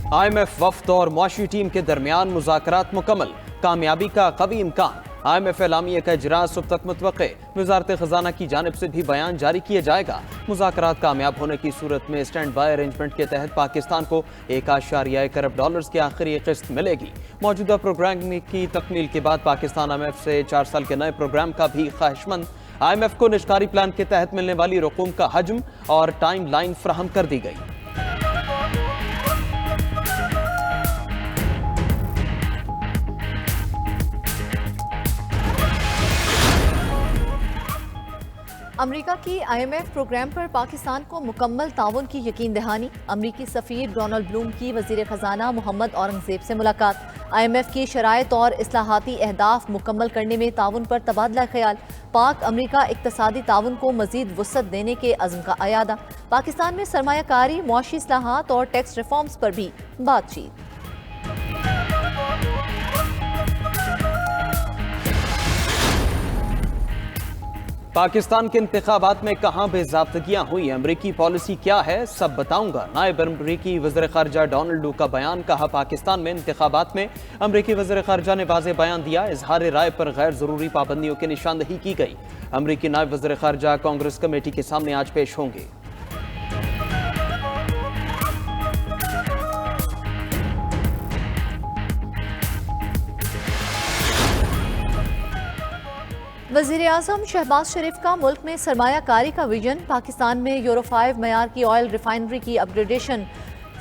IMF वफ्द और मुआशी team के दरमियान मुज़ाकरात मुकम्मल, कामयाबी का कवी इम्कान। IMF एलामिया का इजरास अब तक मुतवक्के, वजारत खजाना की जानिब से भी बयान जारी किया जाएगा। मुज़ाकरात कामयाब होने की सूरत में स्टैंड बाय अरेंजमेंट के तहत पाकिस्तान को $1.1 अरब की आखिरी किस्त मिलेगी। मौजूदा प्रोग्राम की तकमील के बाद पाकिस्तान IMF से 4 साल के नए प्रोग्राम का भी ख्वाहिशमंद। IMF को निष्कारी प्लान के तहत मिलने वाली रकूम का हजम और टाइम लाइन फराहम कर दी गई। अमरीका की IMF प्रोग्राम पर पाकिस्तान को मुकम्मल ताउन की यकीन दहानी। अमरीकी सफ़ीर डोनाल्ड ब्लूम की वज़ीर ख़जाना मोहम्मद औरंगज़ेब से मुलाकात। IMF की शराइत और इस्लाहाती अहदाफ मुकम्मल करने में ताउन पर तबादला ख्याल। पाक अमरीका इक्तसादी ताउन को मज़ीद वुसअत देने के अज़्म का अयादा। पाकिस्तान में सरमायाकारी, मुआशी इस्लाहात और टैक्स रिफॉर्म्स पर भी बातचीत। पाकिस्तान के इंतखाबात में कहां बेज़ाब्तगियां हुई, अमरीकी पॉलिसी क्या है, सब बताऊंगा। नायब अमरीकी वज़ीर ख़ारजा डोनाल्ड लू का बयान, कहा पाकिस्तान में इंतखाबात में अमरीकी वज़ीर ख़ारजा ने वाज़ेह बयान दिया, इजहार राय पर गैर ज़रूरी पाबंदियों की निशानदही की गई। अमरीकी नायब वज़ीर ख़ारजा कांग्रेस कमेटी के सामने आज पेश होंगे। वज़ीर आज़म शहबाज शरीफ का मुल्क में सरमायाकारी का विजन। पाकिस्तान में यूरो 5 मयार की ऑयल रिफाइनरी की अपग्रेडेशन।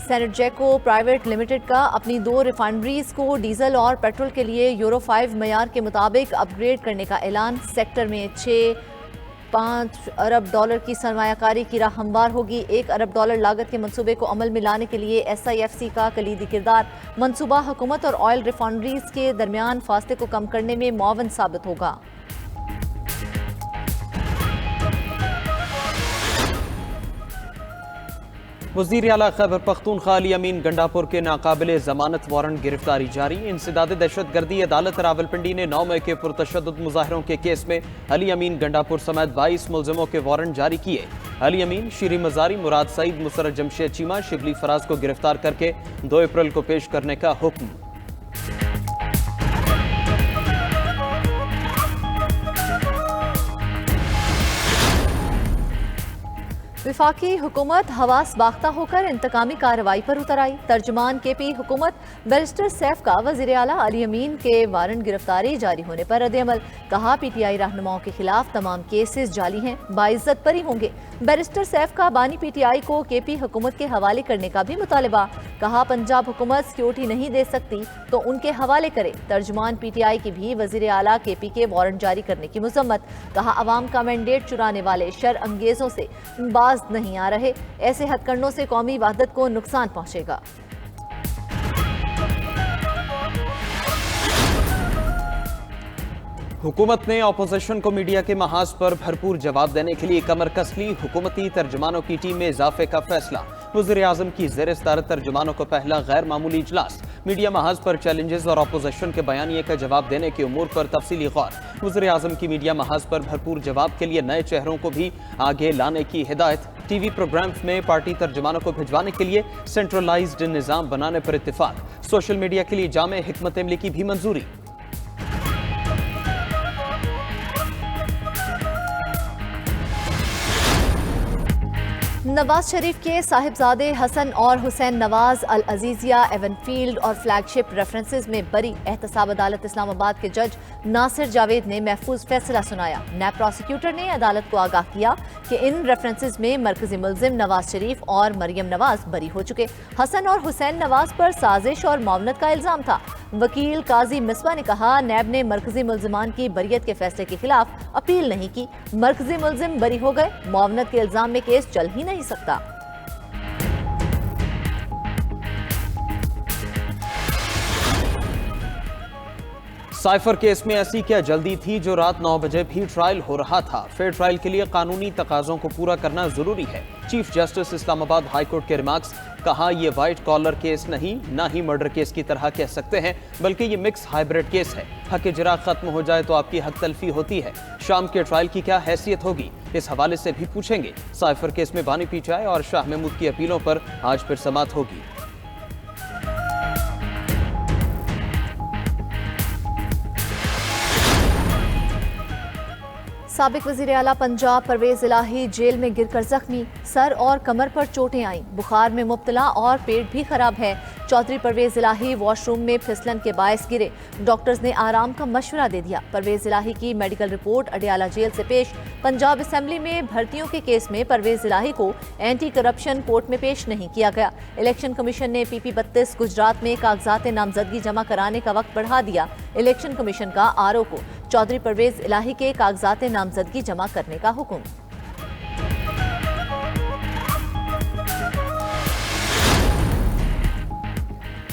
सेनेटजेको प्राइवेट लिमिटेड का अपनी 2 रिफाइनरीज को डीजल और पेट्रोल के लिए यूरो 5 मयार के मुताबिक अपग्रेड करने का ऐलान। सेक्टर में $6.5 अरब की सरमायाकारी की राह हमवार होगी। $1 अरब लागत के मंसूबे को अमल में लाने के लिए SIFC का कलीदी किरदार। मंसूबा हुकूमत और ऑयल रिफाइनरीज के दरमियान फासले को कम करने में मुआवन साबित होगा। वज़ीर आला खैबर पख्तूनख्वा अली अमीन गंडापुर के नाकाबिले जमानत वारंट गिरफ्तारी जारी। इंसदाद दहशतगर्दी अदालत रावलपिंडी ने 9 मई के पुरतशद्दुद मुजाहिरों के केस में अली अमीन गंडापुर समेत 22 मुलजिमों के वारंट जारी किए। अली अमीन, शीरी मजारी, मुराद सईद, मुसरत जमशेद चीमा, शिबली फराज को गिरफ्तार करके 2 अप्रैल को पेश करने का हुक्म। विफाकी हुकूमत हवास बाख्ता होकर इंतकामी कार्रवाई पर उतर आई। तर्जुमान KP हुकूमत बैरिस्टर सैफ का वज़ीर आला अली अमीन के वारंट गिरफ्तारी जारी होने पर रद्द-ए-अमल। कहा PTI रहनुमाओं के खिलाफ तमाम केसेस जाली हैं, बाइज्जत बरी होंगे। बैरिस्टर सैफ का बानी PTI को KP हुकूमत के हवाले करने का भी मुतालबा। कहा पंजाब हुकूमत सिक्योरिटी नहीं दे सकती तो उनके हवाले करे। तर्जुमान PTI की भी वज़ीर आला KP के वारंट जारी करने की मुज़म्मत। कहा अवाम का मैंडेट चुराने वाले शर अंगेजों से बाज नहीं आ रहे, ऐसे हथकंडों से कौमी वहदत को नुकसान पहुंचेगा। हुकूमत ने अपोजिशन को मीडिया के महाज पर भरपूर जवाब देने के लिए कमर कस ली। हुकूमती तर्जुमानों की टीम में इजाफे का फैसला। वज़ीर आज़म की ज़ेर सदारत तर्जुमानों को पहला गैर मामूली इजलास। मीडिया महाज पर चैलेंजेस और अपोजिशन के बयानिए का जवाब देने के उमूर पर तफसीली गौर। वज़ीर आज़म की मीडिया महाज पर भरपूर जवाब के लिए नए चेहरों को भी आगे लाने की हिदायत। TV प्रोग्राम्स में पार्टी तर्जुमानों को भिजवाने के लिए सेंट्रलाइज्ड निज़ाम बनाने पर इत्तेफाक। सोशल मीडिया के लिए जामे हिकमत अमली की भी मंजूरी। नवाज शरीफ के साहिबजादे हसन और हुसैन नवाज अल अजीजिया, एवनफील्ड और फ्लैगशिप रेफरेंसेस में बरी। एहतसाब अदालत इस्लामाबाद के जज नासिर जावेद ने महफूज फैसला सुनाया। नैब प्रोसिक्यूटर ने अदालत को आगाह किया कि इन रेफरेंसेस में मरकजी मुल्जिम नवाज शरीफ और मरियम नवाज बरी हो चुके। हसन और हुसैन नवाज पर साजिश और मुआवनत का इल्जाम था। वकील काजी मिसबा ने कहा नैब ने मरकजी मुल्जिमान की बरियत के फैसले के खिलाफ अपील नहीं की। मरकजी मुल्जिम बरी हो गए, मुआवनत के इल्जाम में केस चल ही नहीं सकता। साइफर केस में ऐसी क्या जल्दी थी जो रात 9 बजे भी ट्रायल हो रहा था। फेयर ट्रायल के लिए कानूनी तकाजों को पूरा करना जरूरी है। Chief justice Islamabad high court के रिमार्क्स। कहा यह व्हाइट कॉलर केस नहीं, ना ही मर्डर केस की तरह कह सकते हैं, बल्कि ये मिक्स हाइब्रिड केस है। हक इजरा खत्म हो जाए तो आपकी हक तलफी होती है। शाम के ट्रायल की क्या हैसियत होगी, इस हवाले से भी पूछेंगे। साइफर केस में बानी PTI और शाह महमूद की अपीलों पर आज फिर समाअत होगी। साबिक वज़ीर आला पंजाब परवेज इलाही जेल में गिरकर जख्मी, सर और कमर पर चोटें आईं, बुखार में मुब्तला और पेट भी खराब है। चौधरी परवेज इलाही वॉशरूम में फिसलन के बायस गिरे, डॉक्टर्स ने आराम का मशवरा दे दिया। परवेज इलाही की मेडिकल रिपोर्ट अडियाला जेल से पेश। पंजाब असेंबली में भर्तियों के केस में परवेज इलाही को एंटी करप्शन कोर्ट में पेश नहीं किया गया। इलेक्शन कमीशन ने PP 32 गुजरात में कागजात नामजदगी जमा कराने का वक्त बढ़ा दिया। इलेक्शन कमीशन का RO को चौधरी परवेज इलाही के कागजात नामजदगी जमा करने का हुक्म।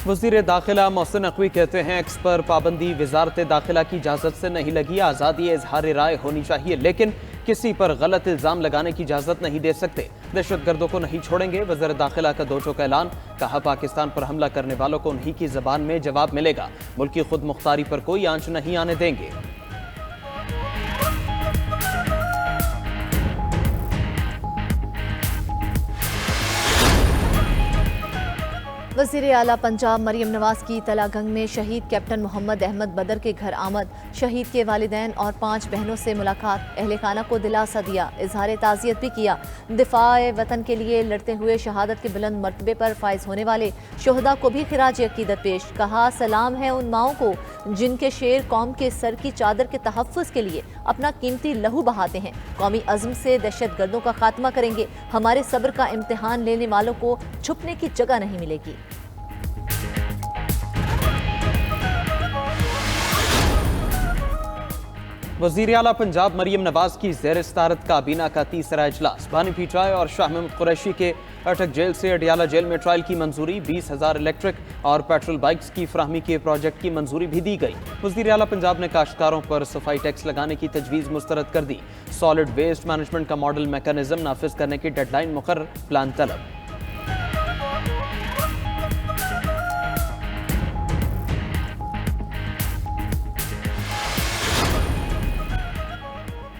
वज़ीर दाखिला मोहसिन नकवी कहते हैं एक्स पर पाबंदी वजारत दाखिला की इजाज़त से नहीं लगी। आज़ादी इजहार राय होनी चाहिए, लेकिन किसी पर गलत इल्ज़ाम लगाने की इजाज़त नहीं दे सकते। दहशतगर्दों को नहीं छोड़ेंगे। वज़ीर दाखिला का 2 टोक ऐलान, कहा पाकिस्तान पर हमला करने वालों को उन्हीं की ज़बान में जवाब मिलेगा। मुल्क की खुद मुख्तारी पर कोई आंच नहीं आने देंगे। वज़ीर आला पंजाब मरियम नवाज की तलागंग में शहीद कैप्टन मोहम्मद अहमद बदर के घर आमद, शहीद के वालिदैन और 5 बहनों से मुलाकात, अहले खाना को दिलासा दिया, इजहार ताज़ियत भी किया। दिफाए वतन के लिए लड़ते हुए शहादत के बुलंद मर्तबे पर फाइज होने वाले शोहदा को भी खिराज अकीदत पेश, कहा सलाम है उन माओं को जिनके शेर कौम के सर की चादर के तहफ़्फ़ुज़ के लिए अपना कीमती लहू बहाते हैं। कौमी अज़्म से दहशत गर्दों का खात्मा करेंगे। हमारे सब्र का इम्तिहान लेने वालों को छुपने की जगह नहीं मिलेगी। वज़ीर आला पंजाब मरियम नवाज की ज़ेर सदारत काबीना का तीसरा इजलास, बानी पीटाई और शाह महमूद कुरैशी के अटक जेल से अडियाला जेल में ट्रायल की मंजूरी, 20,000 इलेक्ट्रिक और पेट्रोल बाइक्स की फराहमी के प्रोजेक्ट की मंजूरी भी दी गई। वज़ीर आला पंजाब ने काश्तकारों पर सफाई टैक्स लगाने की तजवीज़ मुस्तरद कर दी। सॉलिड वेस्ट मैनेजमेंट का मॉडल मैकेनिज्म नाफिज करने की डेडलाइन मुकर्रर, प्लान तलब।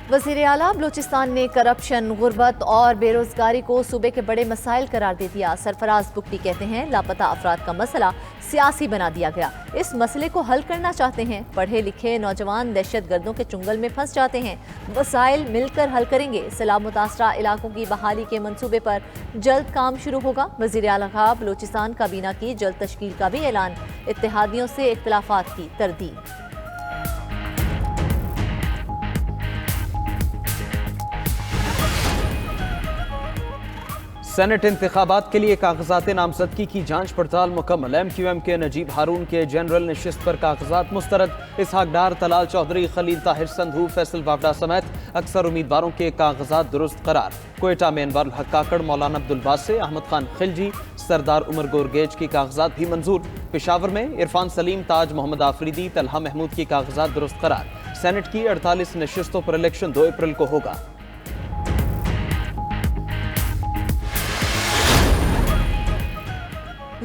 वज़ीर आला बलूचिस्तान ने करप्शन, गुर्बत और बेरोजगारी को सूबे के बड़े मसाइल करार दे दिया। सरफराज बुकटी कहते हैं लापता अफराद का मसला सियासी बना दिया गया, इस मसले को हल करना चाहते हैं। पढ़े लिखे नौजवान दहशत गर्दों के चुंगल में फंस जाते हैं, वसाइल मिलकर हल करेंगे। सैलाब मुतासरा इलाकों की बहाली के मंसूबे पर जल्द काम शुरू होगा। वज़ीर आला का बलूचिस्तान काबीना की जल्द तश्कील का भी ऐलान, इत्तेहादियों से इख्तिलाफात की तरदीद। सेनेट इंतखाबात के लिए कागजात नामजदगी की जांच पड़ताल मुकम्मल। MQM के नजीब हारून के जनरल नशिस्त पर कागजात मुस्तरद। इसहाक डार, तलाल चौधरी, खलील ताहिर संधू, फैसल वावड़ा समेत अक्सर उम्मीदवारों के कागजात दुरुस्त करार। कोयटा में अनवर हक काकड़, मौलाना अब्दुल बासे, अहमद खान खिलजी, सरदार उमर गोरगेज की कागजात भी मंजूर। पेशावर में इरफान सलीम, ताज मोहम्मद आफरीदी, तलहा महमूद की कागजात दुरुस्त करार। सेनेट की 48 नशिस्तों पर इलेक्शन 2 अप्रैल को होगा।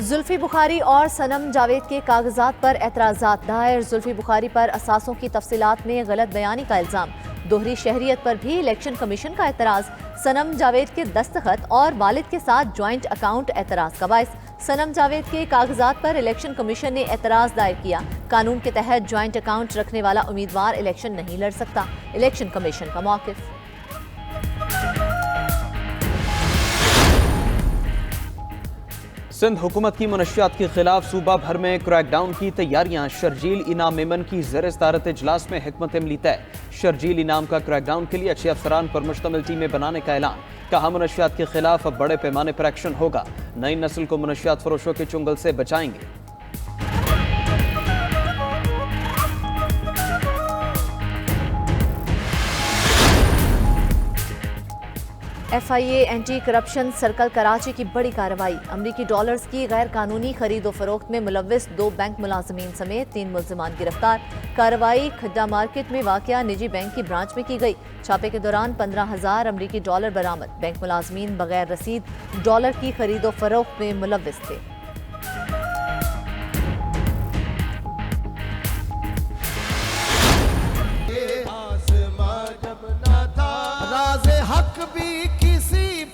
जुल्फी बुखारी और सनम जावेद के कागजात पर एतराज़ात दायर। जुल्फी बुखारी पर असासों की तफसीलात में गलत बयानी का इल्ज़ाम, दोहरी शहरियत पर भी इलेक्शन कमीशन का एतराज़। सनम जावेद के दस्तखत और वालिद के साथ ज्वाइंट अकाउंट एतराज़ का बायस। सनम जावेद के कागजात पर इलेक्शन कमीशन ने एतराज़ दायर किया। कानून के तहत ज्वाइंट अकाउंट रखने वाला उम्मीदवार इलेक्शन नहीं लड़ सकता, इलेक्शन कमीशन का मौक़िफ़। सिंध हुकूमत की मनशियात के खिलाफ सूबा भर में क्रैकडाउन की तैयारियां। शर्जील इनाम मेमन की ज़ेर सदारत इजलास में हिकमत अमली तय। शर्जील इनाम का क्रैकडाउन के लिए अच्छे अफसरान पर मुश्तमिल टीमें बनाने का ऐलान। कहा मनशियात के खिलाफ अब बड़े पैमाने पर एक्शन होगा। नई नस्ल को मनशियात फरोशों के चुंगल से बचाएंगे। FIA anti corruption circle Karachi की बड़ी कार्रवाई। अमरीकी डॉलर्स की गैर कानूनी खरीदो फरोख्त में मुलव्विस 2 बैंक मुलाजमीन समेत 3 मुल्जिमान गिरफ्तार। कार्रवाई खड्डा मार्केट में वाक़या निजी बैंक की ब्रांच में की गई। छापे के दौरान 15,000 अमरीकी डॉलर बरामद। बैंक मुलाजमीन बगैर रसीद डॉलर की खरीदो फरोख्त में मुलव्विस थे।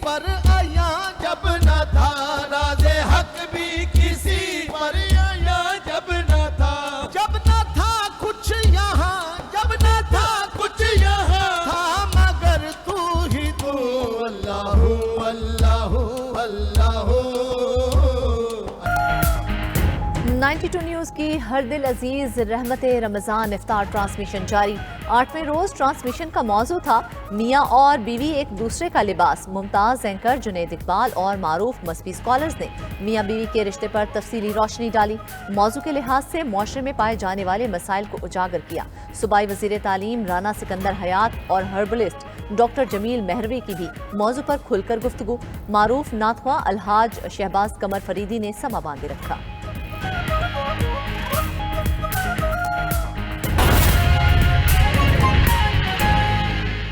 पर आया जब न था, राज़े हक भी किसी पर आया जब न था। जब न था कुछ यहाँ, जब न था कुछ यहाँ था। अल्लाहु अल्लाहु अल्लाहु। 92 न्यूज़ की हर दिल अजीज रहमत रमज़ान इफ्तार ट्रांसमिशन जारी। 8वें रोज़ ट्रांसमिशन का मौजू था मियाँ और बीवी एक दूसरे का लिबास। मुमताज़ एंकर जुनैद इकबाल और मारूफ मसबी स्कॉलर्स ने मियाँ बीवी के रिश्ते पर तफसीली रोशनी डाली। मौजू के लिहाज से मुआशरे में पाए जाने वाले मसाइल को उजागर किया। सूबाई वज़ीर तालीम राना सिकंदर हयात और हर्बलिस्ट डॉक्टर जमील मेहरवी की भी मौजू पर खुलकर गुफ्तगू। मारूफ नाथवा अलहाज शहबाज कमर फरीदी ने समा बांधे रखा।